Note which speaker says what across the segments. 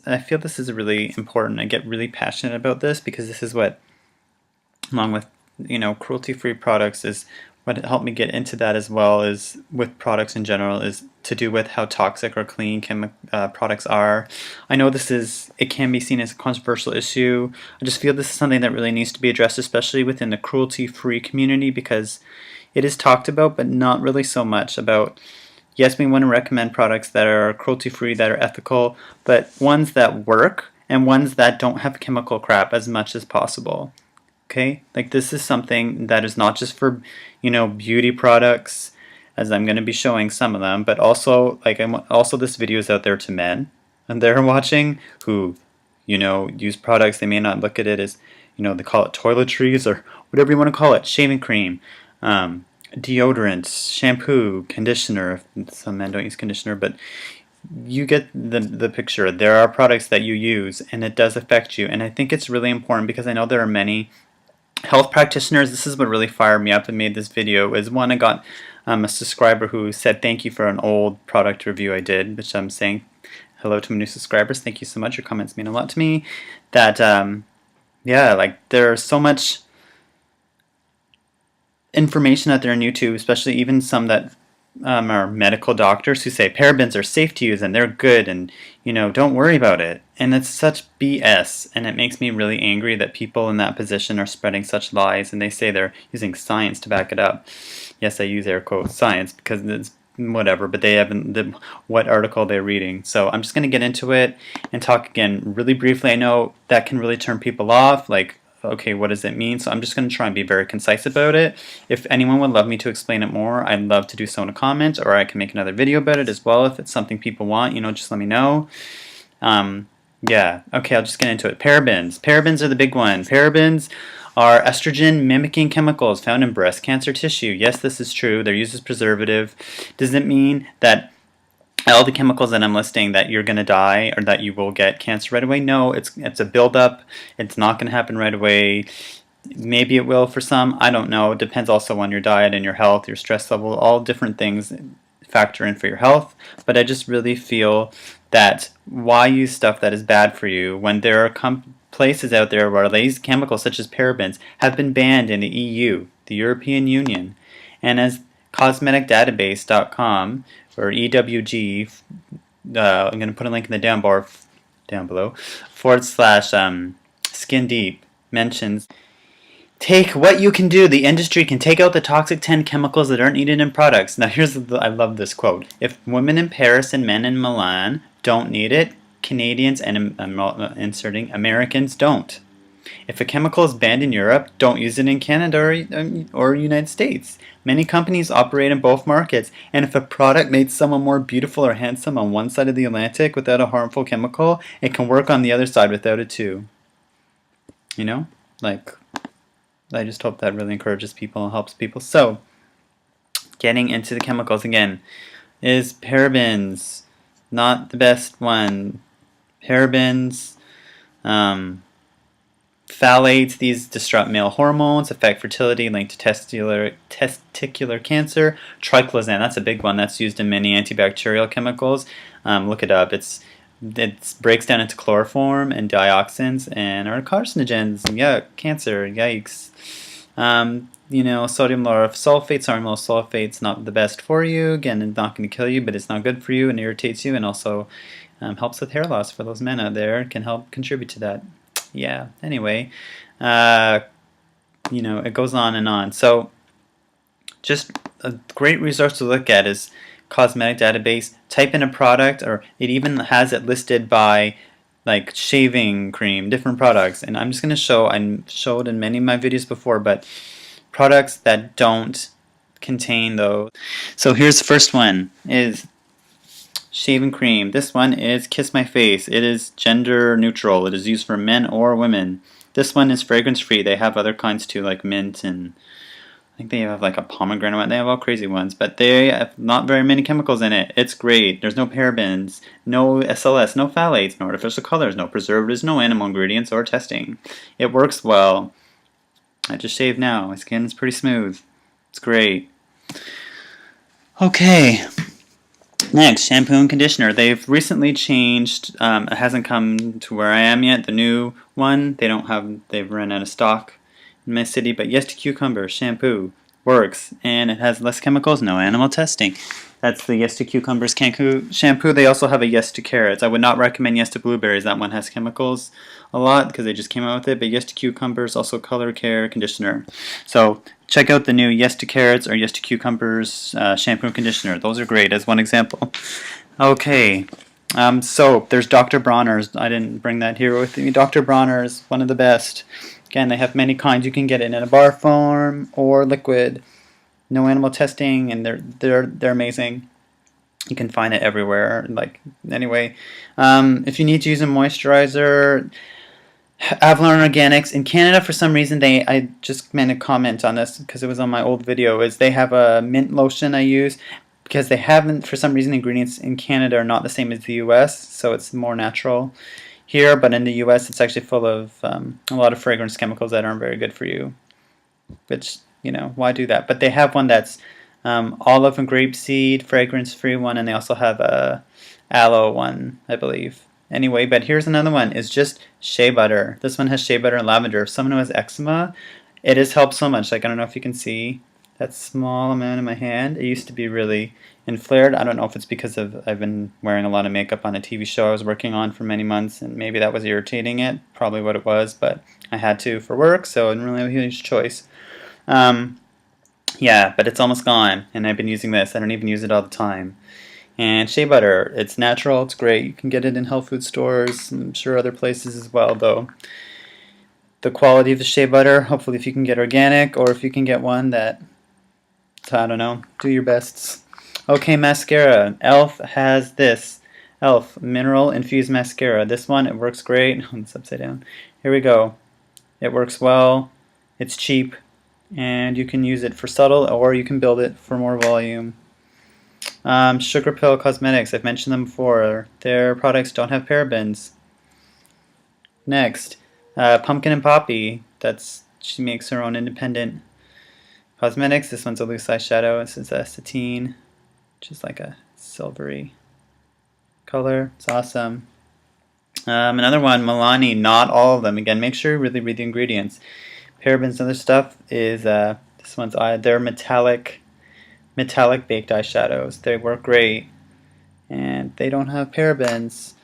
Speaker 1: I feel this is really important. I get really passionate about this because this is what, along with, cruelty-free products, is what helped me get into that as well, is with products in general, is to do with how toxic or clean products are. I know it can be seen as a controversial issue. I just feel this is something that really needs to be addressed, especially within the cruelty-free community, because it is talked about, but not really so much about. Yes, we want to recommend products that are cruelty-free, that are ethical, but ones that work and ones that don't have chemical crap as much as possible. Okay, like this is something that is not just for, beauty products, as I'm going to be showing some of them, but also, also this video is out there to men, and they're watching, who, use products. They may not look at it as, they call it toiletries or whatever you want to call it, shaving cream, deodorant, shampoo, conditioner. Some men don't use conditioner, but you get the picture. There are products that you use and it does affect you, and I think it's really important because I know there are many health practitioners. This is what really fired me up and made this video. Is one, I got a subscriber who said thank you for an old product review I did, which I'm saying hello to my new subscribers. Thank you so much. Your comments mean a lot to me. That yeah, like there's so much information out there on YouTube, especially even some that are medical doctors who say parabens are safe to use and they're good and don't worry about it. And it's such BS, and it makes me really angry that people in that position are spreading such lies, and they say they're using science to back it up. Yes, I use air quotes science because it's whatever, but they haven't what article they're reading. So I'm just going to get into it and talk again really briefly. I know that can really turn people off, like, okay, what does it mean? So I'm just going to try and be very concise about it. If anyone would love me to explain it more, I'd love to do so in a comment, or I can make another video about it as well if it's something people want. Just let me know. Yeah, okay, I'll just get into it. Parabens. Parabens are the big one. Parabens are estrogen-mimicking chemicals found in breast cancer tissue. Yes, this is true. They're used as preservative. Does it mean that all the chemicals that I'm listing that you're going to die or that you will get cancer right away? No, it's a buildup. It's not going to happen right away. Maybe it will for some. I don't know. It depends also on your diet and your health, your stress level. All different things factor in for your health. But I just really feel that why use stuff that is bad for you when there are places out there where these chemicals such as parabens have been banned in the EU, the European Union. And as COSMETICdatabase.com or EWG, I'm going to put a link in the down below, / Skin Deep mentions, take what you can do. The industry can take out the toxic 10 chemicals that aren't needed in products. Now I love this quote. If women in Paris and men in Milan don't need it, Canadians and inserting Americans don't. If a chemical is banned in Europe, don't use it in Canada or United States. Many companies operate in both markets, and if a product made someone more beautiful or handsome on one side of the Atlantic without a harmful chemical, it can work on the other side without it too. Like, I just hope that really encourages people and helps people. So, getting into the chemicals again, is parabens not the best one? Parabens, phthalates, these disrupt male hormones, affect fertility, linked to testicular cancer. Triclosan, that's a big one. That's used in many antibacterial chemicals. Look it up. It breaks down into chloroform and dioxins and are carcinogens. Yeah, cancer. Yikes. Sodium lauryl sulfate, sorry, sulfate's not the best for you. Again, it's not going to kill you, but it's not good for you and irritates you, and also helps with hair loss for those men out there. It can help contribute to that. Yeah, anyway, it goes on and on. So just a great resource to look at is Cosmetic Database. Type in a product, or it even has it listed by like shaving cream, different products. And I'm just going to show, I showed in many of my videos before, but products that don't contain those. So here's the first one, is shaving cream. This one is Kiss My Face. It is gender neutral. It is used for men or women. This one is fragrance free. They have other kinds too, like mint, and I think they have like a pomegranate one. They have all crazy ones, but they have not very many chemicals in it. It's great. There's no parabens, no SLS, no phthalates, no artificial colors, no preservatives, no animal ingredients or testing. It works well. I just shaved now. My skin is pretty smooth. It's great. Okay. Next, shampoo and conditioner. They've recently changed. It hasn't come to where I am yet. The new one, they've run out of stock in my city. But Yes to Cucumber shampoo works, and it has less chemicals, no animal testing. That's the Yes to Cucumbers shampoo. They also have a Yes to Carrots. I would not recommend Yes to Blueberries. That one has chemicals a lot because they just came out with it. But Yes to Cucumbers, also color care conditioner. So check out the new Yes to Carrots or Yes to Cucumbers shampoo and conditioner. Those are great as one example. Okay, soap. There's Dr. Bronner's. I didn't bring that here with me. Dr. Bronner's, one of the best. Again, they have many kinds. You can get it in a bar form or liquid. No animal testing, and they're amazing. You can find it everywhere. Like anyway, if you need to use a moisturizer, Avalon Organics in Canada, for some reason I just meant to comment on this because it was on my old video. Is they have a mint lotion I use because they haven't, for some reason, ingredients in Canada are not the same as the U.S. So it's more natural here, but in the U.S. it's actually full of a lot of fragrance chemicals that aren't very good for you. Which, you know, why do that? But they have one that's olive and grapeseed, fragrance-free one, and they also have a aloe one, I believe. Anyway, but here's another one. It's just shea butter. This one has shea butter and lavender. If someone who has eczema, it has helped so much. Like, I don't know if you can see that small amount in my hand. It used to be really inflared. I don't know if it's because I've been wearing a lot of makeup on a TV show I was working on for many months, and maybe that was irritating it. Probably what it was, but I had to for work, so I didn't really have a huge choice. Yeah, but it's almost gone, and I've been using this. I don't even use it all the time. And shea butter, it's natural, it's great. You can get it in health food stores, I'm sure other places as well, though. The quality of the shea butter, hopefully if you can get organic, or if you can get one that, I don't know, do your best. Okay, mascara. e.l.f. has this. e.l.f. Mineral Infused Mascara. This one, it works great. It's upside down. Here we go. It works well. It's cheap. And you can use it for subtle, or you can build it for more volume. Sugar Pill Cosmetics, I've mentioned them before. Their products don't have parabens. Next, Pumpkin and Poppy. She makes her own independent cosmetics. This one's a loose eyeshadow. This is a sateen, which is like a silvery color. It's awesome. Another one, Milani. Not all of them. Again, make sure you really read the ingredients. Parabens and other stuff is this one's they're metallic baked eyeshadows. They work great, and they don't have parabens.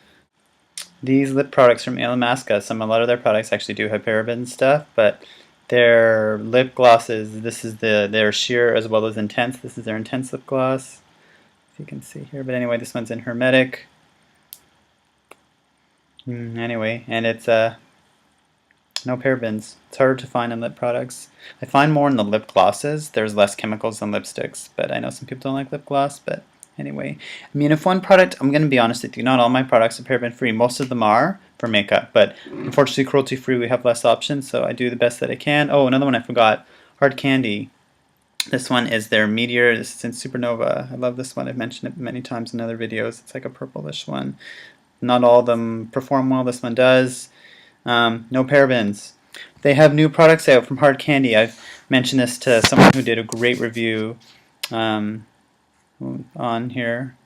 Speaker 1: These lip products from Alamasca, a lot of their products actually do have paraben stuff, but their lip glosses, this is their sheer as well as intense. This is their intense lip gloss, if you can see here. But anyway, this one's in Hermetic. Anyway, and it's no parabens. It's harder to find in lip products. I find more in the lip glosses. There's less chemicals than lipsticks, but I know some people don't like lip gloss. But anyway, I mean, if one product, I'm going to be honest with you, not all my products are paraben free. Most of them are for makeup, but unfortunately cruelty free, we have less options, so I do the best that I can. Oh, another one I forgot, Hard Candy. This one is their Meteor. This is in Supernova. I love this one. I've mentioned it many times in other videos. It's like a purplish one. Not all of them perform well. This one does. No parabens. They have new products out from Hard Candy. I've mentioned this to someone who did a great review on here.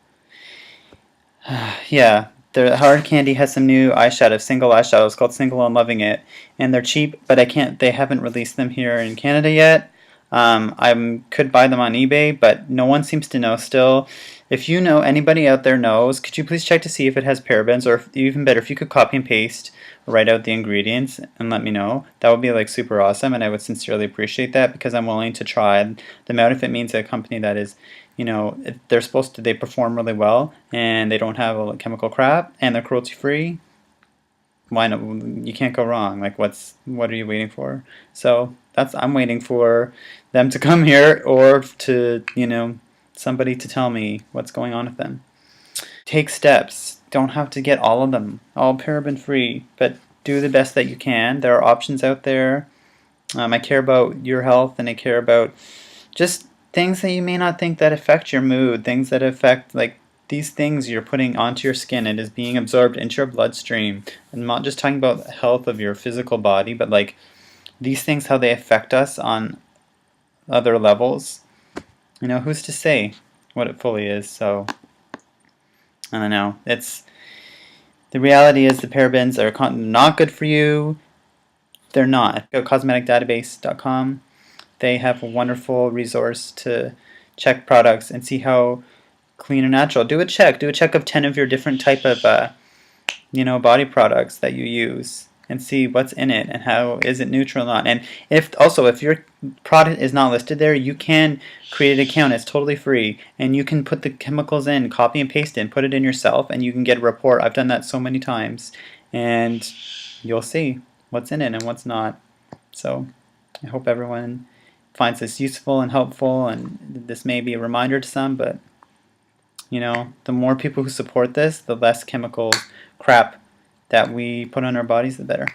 Speaker 1: Yeah, the Hard Candy has some new eyeshadows, single eyeshadows called Single. I'm loving it, and they're cheap, but they haven't released them here in Canada yet. I could buy them on eBay, but no one seems to know still. If you know, anybody out there knows, could you please check to see if it has parabens, or even better, if you could copy and paste, write out the ingredients and let me know. That would be like super awesome, and I would sincerely appreciate that, because I'm willing to try them out if it means a company that is, you know, they perform really well and they don't have all the chemical crap and they're cruelty free. Why not? You can't go wrong. Like, what are you waiting for? So I'm waiting for them to come here, or to, you know, somebody to tell me what's going on with them. Take steps. Don't have to get all of them, all paraben free, but do the best that you can. There are options out there. I care about your health, and I care about just things that you may not think that affect your mood, things that affect, like, these things you're putting onto your skin. It is being absorbed into your bloodstream. I'm not just talking about the health of your physical body, but like these things, how they affect us on other levels. You know, who's to say what it fully is? So I don't know. The reality is the parabens are not good for you. They're not. Go cosmeticdatabase.com. They have a wonderful resource to check products and see how clean or natural. Do a check. Do a check of 10 of your different type of body products that you use and see what's in it and how is it neutral or not. And if your product is not listed there, you can create an account. It's totally free, and you can put the chemicals in, copy and paste it, and put it in yourself, and you can get a report. I've done that so many times, and you'll see what's in it and what's not. So I hope everyone finds this useful and helpful, and this may be a reminder to some, but the more people who support this, the less chemical crap that we put on our bodies, the better.